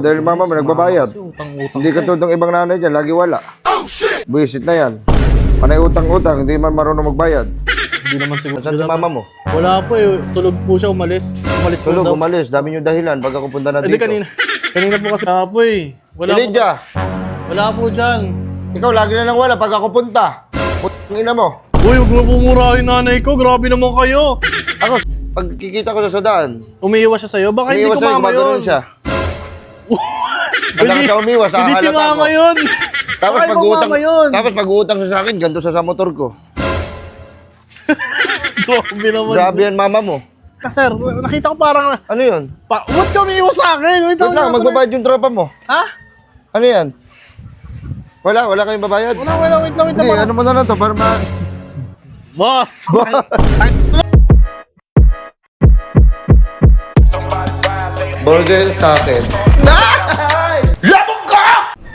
Dahil mama mo nagbabayad. Hindi ka tulad ng ibang nanay dyan, lagi wala. Buisit na yan. Panay utang-utang, hindi man marunong magbayad. Hindi naman siguro. Saan si mama mo? Wala po eh. Tulog po siya, umalis. Umalis po Tulog, daw. umalis. Dami nyo dahilan baga kung punta na Hindi, dito. kanina po kasi. Wala po eh. Wala po. Elijah, Wala po dyan. ikaw lagi na lang wala pag ako punta. Putang ina mo. Uy, huwag mo pumurahin nanay ko. Grabe naman kayo. Ako, pag kikita ko sa daan, Umiiwas siya sa'yo? Baka hindi ko umiiwas sa'yo, mama gumagano'n yun. siya. Hindi siya umiwas, Hindi si hahalata mama ko. yun. Tapos Baka ibang pag-uutang, mama yun. tapos pag-uutang siya sa akin, ganito sa motor ko. Grabe naman. Grabe yan mama mo. Sir, nakita ko parang... Ano yun? Ba't ka umiiwas sa akin? Wait lang, magbabayad yung tropa mo. Ha? Ano yan? Wala kayong babayad? Wait lang. Hindi, ano mo na lang to para ma... Boss! Burger sa akin.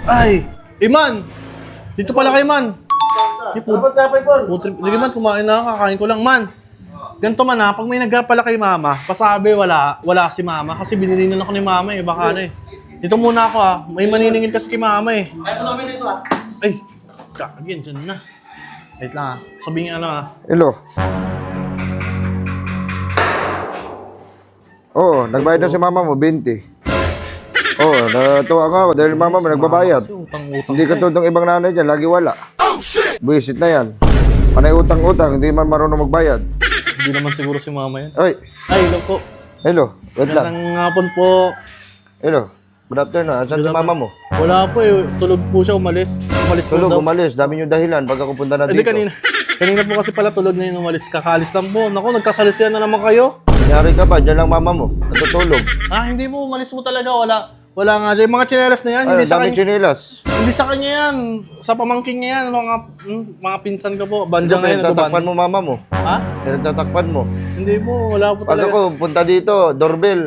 Ay! Iman! Dito pala kay Man. Sige man, kumain na, kakain ko lang. Man, ganito man ha, pag may nagpala kay Mama, pasabi wala si Mama kasi binilinan ako ni Mama eh, baka na eh. Dito muna ako ha, may maniningil kasi kay Mama eh. Ayaw mo namin dito ha. Ay, kagin, dyan na. Wait lang ha, sabihin ano ha. Hello. Oo, nagbayad na si mama mo, 20. Oo, natuwa nga ako dahil mama mo nagbabayad. Hindi ka tulad ng ibang nanay dyan, lagi wala. Buisit na yan. Panay utang-utang, hindi man marunong magbayad. Hindi naman siguro si Mama yan. Ay, Ay, hello po. hello, wait lang. Magandang hapon po. Hello, good afternoon. Asan si mama mo? Wala po eh, tulog po siya, umalis. Umalis po Tulog, daw. umalis. Dami nyo dahilan baga kung punta na Hindi, dito. kanina po kasi pala tulog na yun umalis. Kakaalis lang po. Naku, nagkasalisiyan na naman kayo. Kunyari ka ba, dyan lang mama mo. Natutulog. Ah, hindi mo, umalis mo talaga. Wala nga dyan. Yung mga tsinelas na yan, Ay, hindi sa dami kanya. chinelas. Hindi sa kanya yan. Sa pamangking niya yan. Mga pinsan ko po. Banjang na yan. Pinagtatakpan mo mama mo. Ha? Pinagtatakpan mo. Hindi po, wala po Pag talaga. ako punta dito, doorbell,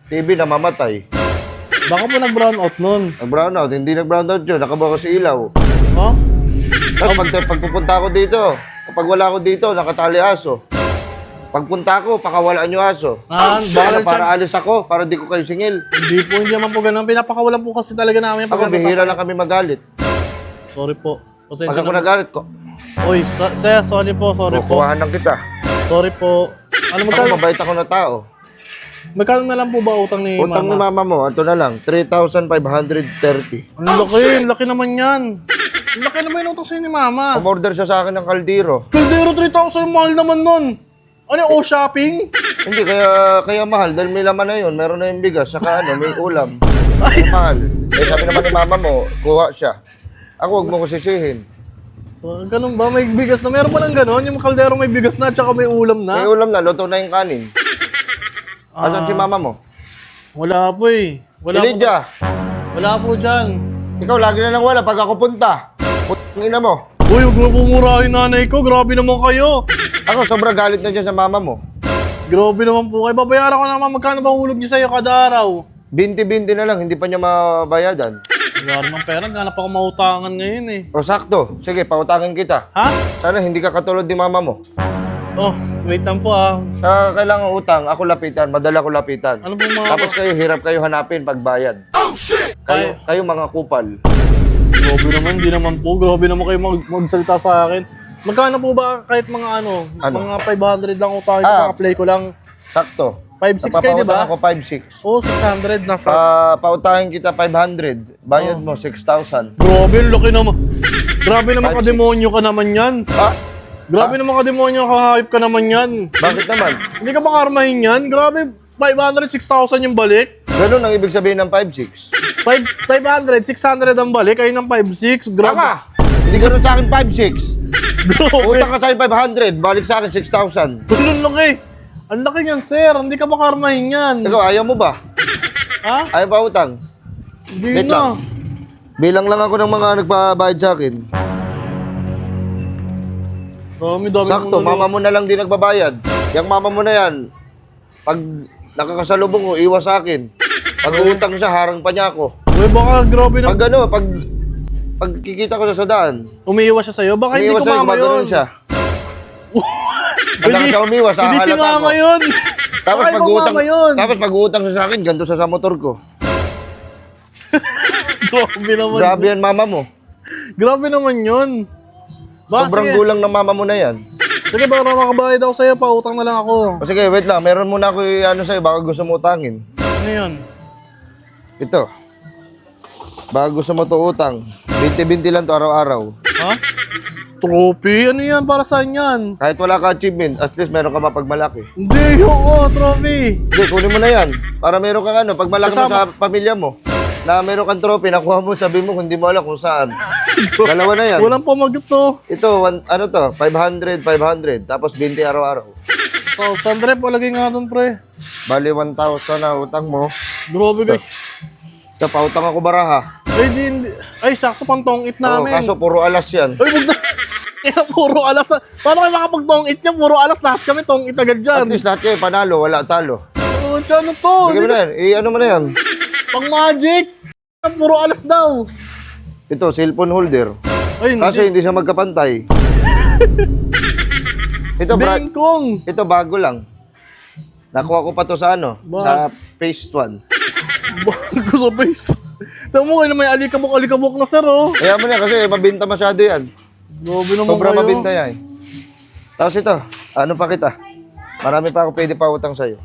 TV na mamatay. Baka po nag-brown out nun. Nag-brown out, hindi nag-brown out yun, nakabukas si ilaw. Oh? Tapos pag pupunta ako dito, kapag wala ako dito, nakatali aso. Pagpunta ko, pakawalaan yung aso. Para alis ako, para di ko kayo singil. Hindi naman po ganun. Pinapakawalan po kasi talaga namin. Ako, bihira lang kami magalit. Sorry po. Pag ako nagalit ko, Uy, sir, sorry po. kukuhahan lang kita. Sorry po. Ano Ako, mabait ako na tao. magkano na lang po ba utang ni Utang ni Mama? mama mo, ito na lang, 3,530. Ang laki naman yan. Ang laki naman yung utang sa'yo ni Mama. Umorder siya sa akin ng kaldero. Kaldero 3,000, mahal naman nun. Ano yung shopping? Hindi, kaya mahal, dahil may laman na yun, meron na yung bigas, saka may ulam. Kaya mahal. Eh, sabi naman ni mama mo, kuha siya. Ako, huwag mo ko sisihin. So, ganun ba? May bigas na. Meron pa lang ganun? Yung kaldero may bigas na, tsaka may ulam May na? ulam na, luto na yung kanin. Asan si mama mo? Wala po eh. Elijah, Wala po dyan. ikaw lagi na lang wala pag ako punta. Putang ina mo. Uy, huwag mo pumurahin nanay ko. Grabe naman kayo. Ako, sobrang galit na dyan sa mama mo. Grabe naman po kayo. Babayaran ko naman. Magkano ba hulog niyo sa'yo kada araw? 20-20 na lang, hindi pa niya mabayadan. Wala naman pera. Ganap ako mautangan ngayon eh. O sakto, sige, pautangin kita. Ha? Sana hindi ka katulad ni mama mo. Oh, wait lang po ah. Sa kailangan utang, ako lapitan, madala ko lapitan. Ano po mga... Tapos kayo, hirap kayo hanapin pagbayad. Kayo mga kupal. Grabe naman, hindi naman po. Grabe naman kayo magsalita sa akin. Magkano po ba kahit mga mga 500 lang utangin ko, play ko lang. Sakto. 5-6 kayo, di ba? Ako 5-6. Oo, 600 nasa... Pautahin kita 500. Bayad mo 6,000. Grabe, laki naman. Grabe naman 5-6. ka-demonyo ka naman yan. Grabe naman ka-demonyo ka-hype ka naman yan. Bakit naman? Hindi ka ba karmahin yan? Grabe, 500, 6,000 yung balik. Ganun ang ibig sabihin ng 5-6. 500, 600 ang balik, ayun ng 5-6. Grabe. Tama! Hindi ganun sa akin 5-6. Grabe. Utang ka sa akin 500, balik sa akin 6,000. Ang laki. Ang laki niyan, sir. Hindi ka ba karmahin yan? Ikaw, ayaw mo ba? Ha? Ayaw ba utang? Hindi Wait na. lang. Bilang lang ako ng mga nagbabayad sa akin. Dami Sakto, mama mo na lang din nagbabayad. Yung mama mo na yan, pag nakakasalubong ko, iwas sa akin. Pag utang siya, harang pa niya ako. Uy, baka grabe na. Pag kikita ko sa daan, Umiiwas siya sa'yo? Baka hindi umiwas ko sa'yo, mama gumagano'n yun. siya. Handa siya umiwas, Hindi si hahalata mama ko. yun. Tapos Baka ibang mama yun. pag utang siya sa akin, ganito sa motor ko. Grabe naman. Grabe yan mama mo. Grabe naman yun. Sobrang sige. gulang ng mama mo na yan. Sige, para makabayad ako sa'yo, pautang na lang ako. O sige, wait lang. Meron muna ako ano sa'yo, baka gusto mo utangin. Ano yun? Ito. Baka gusto mo to utang. 20-20 lang to araw-araw. Ha? Trophy? Ano yan? Para saan yan? Kahit wala ka achievement, at least meron ka mapagmalaki. Hindi, oo, trophy. Hindi, kunin mo na yan. Para meron kang ano, pag malaki mo sa pamilya mo, na meron kang trophy, nakuha mo, sabi mo, hindi mo alam kung saan. Dalawa na yan. Walang pamagat to. Ito, ano to, 500, 500, tapos 20 araw-araw. Oh, Sandre, palagay nga doon, pre. Bali, 1,000 na utang mo. Grabe, guys. Ito, pautang ako baraha. Ay, hindi. Ay, sakto pang tong-it Oo, namin. kaso puro alas yan. Ay, wag na. Puro alas. Paano kayo makapag-tong-it niya? Puro alas lahat kami tong-it agad dyan. At least lahat kayo, panalo, wala talo. Oh, ano to? Bigyan mo na yan, ano mo na yan. Pang magic. Puro alas daw. Ito, cellphone holder. Ay, Kaso hindi. hindi siya magkapantay. Ito, Bengkong. ito bago lang. Nakuha ko pa to sa ano, sa phase 1. Bago sa face. Tama mo kayo na may alikabok na, sir, oh. Kaya mo na kasi mabinta masyado yan. Grabe naman Sobrang kayo. mabinta yan. Tapos ito, ano pa kita? Marami pa ako pwede pa utang sa'yo.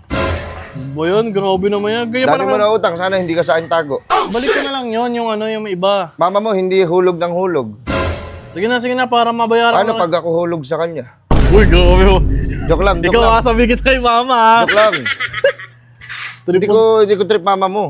Ba yan? Grabe naman yan. Gaya Dami mo pala. na utang, sana hindi ka sa akin tago. Balik ko na lang yon yung ano, yung may iba. Mama mo, hindi hulog ng hulog. Sige na, para mabayaran Ano ko na. pag ako hulog sa kanya? Uy, grabe mo. Joke lang, joke Ikaw lang. sabi kita kay mama, ha? Joke lang. Hindi ko trip mama mo.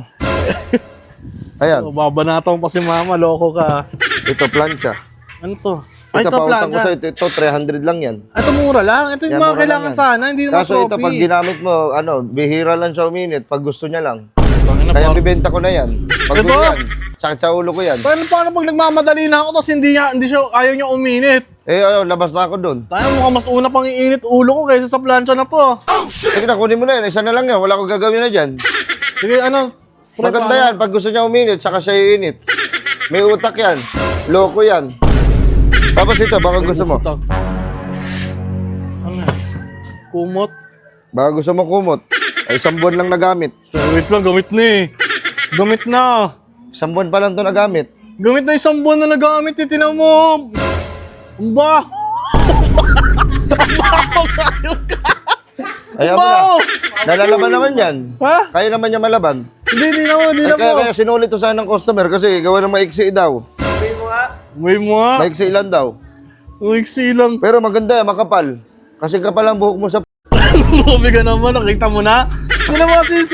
Ayan, Oh, babanataw pa si mama, loko ka. ito plancha. Ano to? Ay, Ito ito pautang ko plancha. sa'yo, ito 300 lang yan. Ito mura lang. Ito yung Yan, mga mura kailangan lang yan. sana. Hindi naman Kaso ito, trophy. pag ginamit mo, ano, bihira lang siya uminit, pag gusto niya lang. Bangin na, Kaya parang- bibenta ko na yan. Pag Ito? gusto yan, sakit sa ulo ko yan. Paano pag nagmamadali na ako tapos hindi siya, ayaw niya uminit? Eh, ano, labas na ako doon. Tayo mukhang mas una pang iinit ulo ko kaysa sa plancha na to. Sige na, kunin mo na yan. Isa na lang yan. Wala akong gagawin na dyan. Sige, ano? pre, Maganda paano? yan. Pag gusto niya uminit, saka siya iinit. May utak yan. Loko yan. Tapos ito, baka gusto mo. Utak. Ano yan? Kumot. Baka gusto mo kumot. Ay, 1 buwan lang nagamit. Wait lang, gamit na eh. Gamit na. 1 buwan pa lang to nagamit. Gamit na 1 buwan na nagamit eh. Tinan mo. Ang baho. Ang baho kayo ka. Ayaw mo na. Nalalaban naman yan. Ha? Kaya naman niya malaban. Hindi na mo. Kaya sinulit to sana ng customer kasi gawa ng maiksi daw. May mo nga. Maiksi lang daw. Uiksi lang. Pero maganda yan, makapal. Kasi kapal ang buhok mo sa Grabe ka naman, nakita mo na. Tinan mo kasi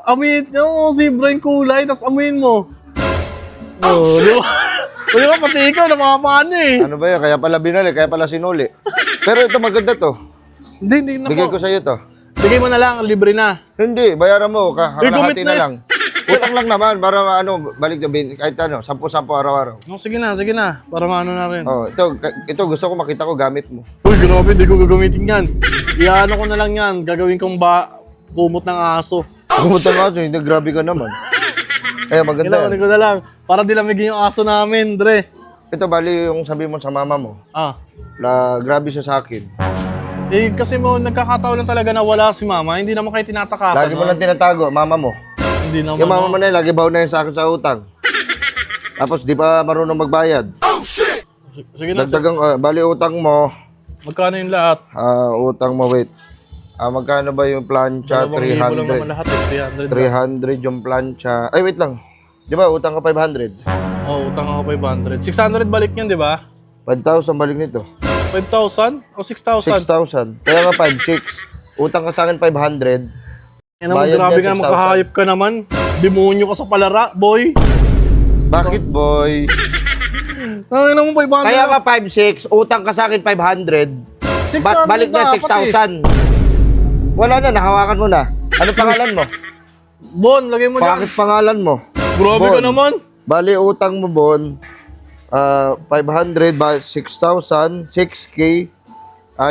amuin mo si Brian kulay, tapos amuin mo. Oh, di ba? O di ba, pati ikaw nakakapaan eh. ano ba yan, kaya pala binali, kaya pala sinuli. Pero ito maganda to. Hindi na Bigay po. ko sa'yo to. Bigay mo na lang, libre na. Hindi, bayaran mo, Eh, gumit kalahati na na eh. lang. Utang lang naman para ano, balik na kahit ano, 10-10 araw-araw. Oh, sige na, para maano na rin. Oh, ito gusto ko makita ko gamit mo. Uy, grabe, hindi ko gagamitin yan. Iano ko na lang yan, gagawin kong kumot ng aso. Pumunta nga siya, hindi grabe ka naman. Eh, maganda Kailangan yan. ko na lang, para dilamigin yung aso namin, Dre. Ito bali yung sabi mo sa mama mo. Ah, Grabe siya sa akin. eh kasi mo, nagkakataon lang talaga na wala si mama, hindi naman kayo tinatakasan. Lagi mo lang tinatago, mama mo. Hindi naman. Yung mama mo na yun, lagi baon na yun sa akin sa utang. Tapos di pa marunong magbayad. Sige na, Dagdagang, bali utang mo, magkano yung lahat? utang mo, wait. Magkano ba yung plancha? 2,000 lang naman lahat eh, 300. 300 yung plancha. Ay, wait lang. Di ba, utang ka 500? Oh, utang ako 500. 600 balik niyan, di ba? 5,000 balik nito. 5,000 o 6,000? 6,000. Kaya nga 5,600. Utang ka sa akin 500. Yan naman, Bayad grabe niya, ka, 6,000. makahayop ka naman. Demonyo ka sa palara, boy. Bakit, boy? Ay, naman 500. Kaya nga 5,600. Utang ka sa akin 500. 600 Balik na dapat eh. 6,000. Wala na, nahawakan mo na. Ano pangalan mo? Bon, lagay mo dyan. Bakit pangalan mo? Grabe ka Bon. naman. Bali, utang mo, Bon. 500 ba 6,000, 6K.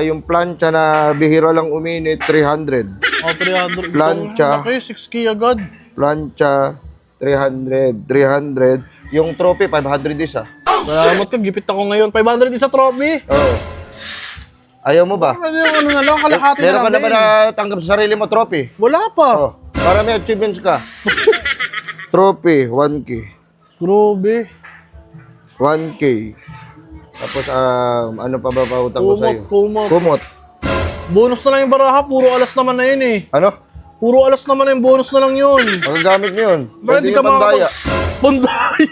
Yung plancha na bihira lang uminit, 300. Oh, 300. Plancha. Okay, 6K agad. Plancha, 300. 300. Yung trophy, 500 isa. Salamat ka, gipit ako ngayon. 500 isa trophy. Oo. Ayaw mo ba? Ano yung ano na lang, kalahati na Meron lang ka na ba din. natanggap sa sarili mo trophy? Wala pa. Oh, para may achievements ka. Trophy, 1K. Grabe. 1K. Tapos, ano pa ba pautang ko sa'yo? Kumot. Bonus na lang yung baraha, puro alas naman na yun eh. Ano? Puro alas naman na yung bonus na lang yun. Magagamit nyo yun. Bakit di Pwede ka yung pandaya. Pandaya.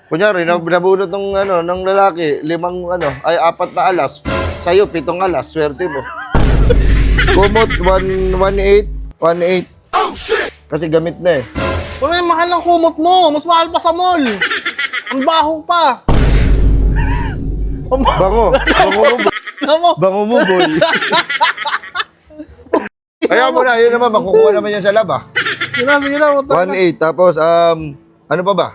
Kunyari, nabunot ng lalaki, 4 na alas. Sa'yo, 7 alas. Swerte mo. Kumot, 1.8. 1.8. Kasi gamit na eh. Wala yung mahal ng kumot mo. Mas mahal pa sa mall. Ang baho pa. Bango. Bango mo, boy. Kaya mo na, yun naman, makukuha naman yan sa lab, ah. Sige na. 1.8. Tapos, ano pa ba?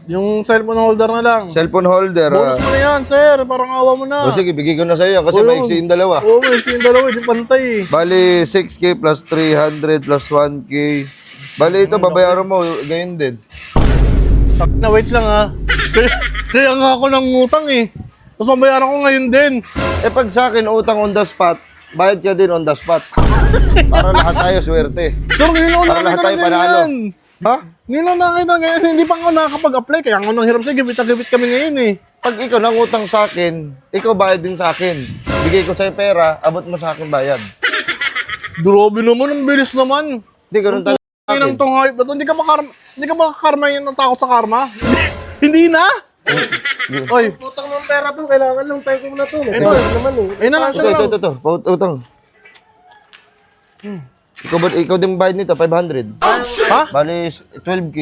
Yung cellphone holder na lang. Cellphone holder. Bonus mo na yan, sir. Parang awa mo na. O sige, bigay ko na sa'yo kasi Oo. maiksi yung dalawa. Oo, maiksi yung dalawa. Di pantay eh. Bali, 6K plus 300 plus 1K. Bali, ito, babayaran mo. Ganyan din. Na wait lang ha. Kaya nga ako ng utang eh. Tapos mabayaran ko ngayon din. Eh, pag sa akin, utang on the spot, bayad ka din on the spot. Para lahat tayo swerte. Sir, ngayon Para lang lahat kita tayo ng panalo. ganyan. Ha? Ngayon lang nakita ngayon. Hindi pa ako nakakapag-apply. Kaya nga nang hirap siya. Gabit na gabit kami ngayon eh. Pag ikaw nangutang sa akin, ikaw bayad din sa akin. Bigay ko sa'yo pera, abot mo sa akin bayad. Grabe naman. Ang bilis naman. Hindi, ganun talaga sa Hindi akin. nang tong hype na to. Hindi ka ba karma yan ng takot sa karma? Hindi na? Oy. Utang ng pera to, kailangan lang tayo na to. Ito. naman eh. Ayun na lang siya lang. Ito. Utang. Ikaw din bayad nito, 500. Ha? Bali, 12K.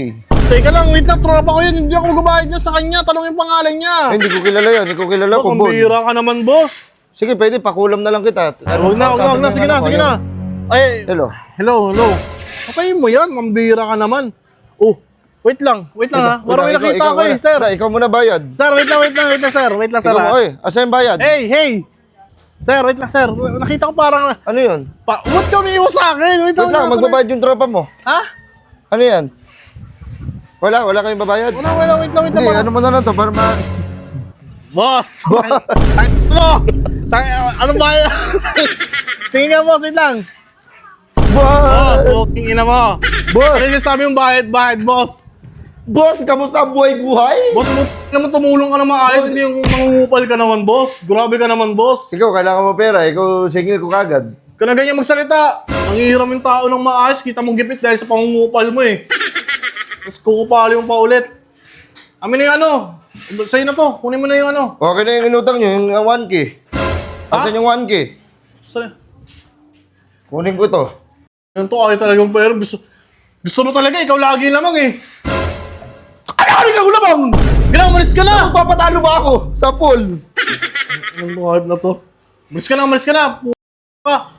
Teka lang. Wait lang. Tropa ko yun. Hindi ako magbabayad niya sa kanya. Tanong yung pangalan niya. Eh, hindi ko kilala yan. Hindi ko kilala Boss, ko, ang Bon. bihira ka naman, boss. Sige, pwede, pakulam na lang kita. Huwag na. Sige na. Ay, Hello. hello. Patayin mo yan. Mambihira ka naman. Oh, wait lang ha. Parang may nakita ko eh, sir. Ikaw muna bayad. Sir, wait lang, sir. Wait lang, sir. Ikaw mo, ha. asa yung bayad? Hey. Sir, wait lang, sir. Nakita ko parang... Ano yun? Ba't ka umiiwas sa akin? Wait lang, magbabayad yung tropa mo. Ha? Ano yan? Wala kayong babayad? Wait lang. Hindi, ano mo na lang to, para ma... Boss! Anong bayad? Tingin ka, boss. Wait lang. Boss, walking ina mo. Boss! Ano yung sabi yung bayad, boss? Boss, kamusta ang buhay-buhay? Boss, naman tumulong ka na maayos, hindi yung mangungupal ka naman, boss. Grabe ka naman, boss. Ikaw, kailangan mo pera. Ikaw, single ko kagad. Ka na ganyan magsalita. Nangihiram yung tao ng maayos, kita mong gipit dahil sa pangungupal mo eh. Tapos kukupali mo pa ulit. Amin na yung ano. Sa'yo na to, kunin mo na yung ano. Okay na yung inutang nyo, yung 1K. Asan yung 1K? Sa'yo. Kunin ko to. Yan to, ay talagang pero gusto mo talaga, ikaw lagi lamang eh. Ano ikaw lamang? Umalis ka na! Magpapatalo ba ako sa pool? Anong hype na to? Umalis ka na, P*** ka.